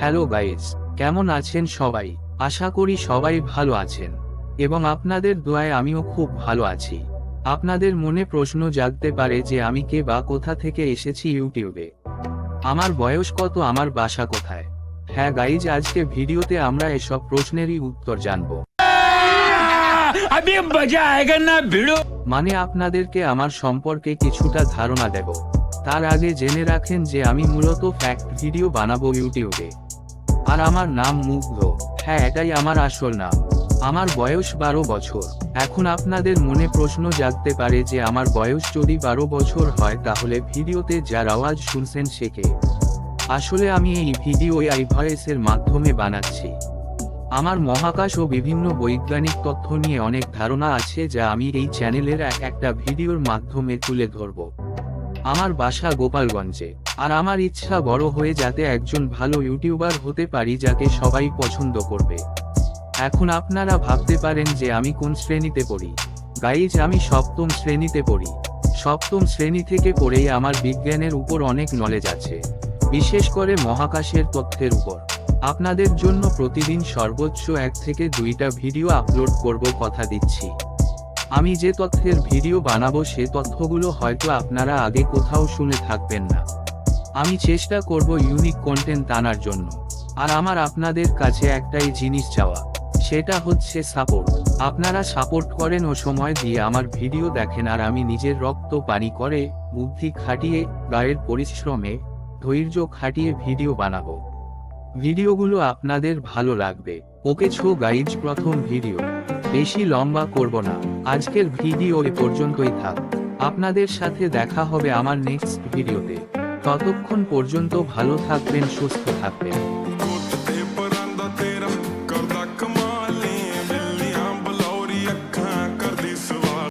Hello guys, কেমন আছেন সবাই? আশা করি সবাই ভালো আছেন এবং আপনাদের দোয়ায় আমিও খুব ভালো আছি। আপনাদের মনে প্রশ্ন জাগতে পারে যে আমি কে বা কোথা থেকে এসেছি ইউটিউবে। আমার বয়স কত, আমার বাসা কোথায়? হ্যাঁ গাইজ, আজকে ভিডিওতে আমরা এসব প্রশ্নেরই উত্তর জানব। মানে আপনাদেরকে আমার সম্পর্কে কিছুটা ধারণা দেব। তার আগে জেনে রাখেন যে আমি মূলত ফ্যাক্ট ভিডিও বানাবো ইউটিউবে। আর আমার নাম মুগ্ধ। হ্যাঁ, এটাই আমার আসল নাম। আমার বয়স 12 বছর। এখন আপনাদের মনে প্রশ্ন জাগতে পারে যে আমার বয়স যদি 12 বছর হয় তাহলে ভিডিওতে যার আওয়াজ শুনছেন সে কে? আসলে আমি এই ভিডিও এআই ভয়েসের মাধ্যমে বানাচ্ছি। আমার মহাকাশ ও বিভিন্ন বৈজ্ঞানিক তথ্য নিয়ে অনেক ধারণা আছে যা আমি এই চ্যানেলের একটা ভিডিওর মাধ্যমে তুলে ধরব। আমার বাসা গোপালগঞ্জে, আর আমার ইচ্ছা বড় হয়ে যাতে একজন ভালো ইউটিউবার হতে পারি যাকে সবাই পছন্দ করবে। এখন আপনারা ভাবতে পারেন যে আমি কোন শ্রেণীতে পড়ি। গাইজ, আমি সপ্তম শ্রেণীতে পড়ি। সপ্তম শ্রেণী থেকে পড়েই আমার বিজ্ঞানের উপর অনেক নলেজ আছে, বিশেষ করে মহাকাশের তথ্যের উপর। আপনাদের জন্য প্রতিদিন সর্বোচ্চ 1 থেকে 2টা ভিডিও আপলোড করব, কথা দিচ্ছি। আমি যে তথ্যের ভিডিও বানাবো সে তথ্যগুলো হয়তো আপনারা আগে কোথাও শুনে থাকবেন না। আমি চেষ্টা করব ইউনিক কন্টেন্ট আনার জন্য। আর আমার আপনাদের কাছে একটাই জিনিস চাওয়া, সেটা হচ্ছে সাপোর্ট। আপনারা সাপোর্ট করেন ও সময় দিয়ে আমার ভিডিও দেখেন, আর আমি নিজের রক্ত পানি করে, বুদ্ধি খাটিয়ে, গায়ের পরিশ্রমে, ধৈর্য খাটিয়ে ভিডিও বানাবো। ভিডিওগুলো আপনাদের ভালো লাগবে। ওকে ছো গাইজ, প্রথম ভিডিও। বেশি লম্বা করব না, আজকের ভিডিও এ পর্যন্তই থাক। আপনাদের সাথে দেখা হবে আমার নেক্সট ভিডিওতে। ততক্ষণ পর্যন্ত ভালো থাকবেন, সুস্থ থাকবেন।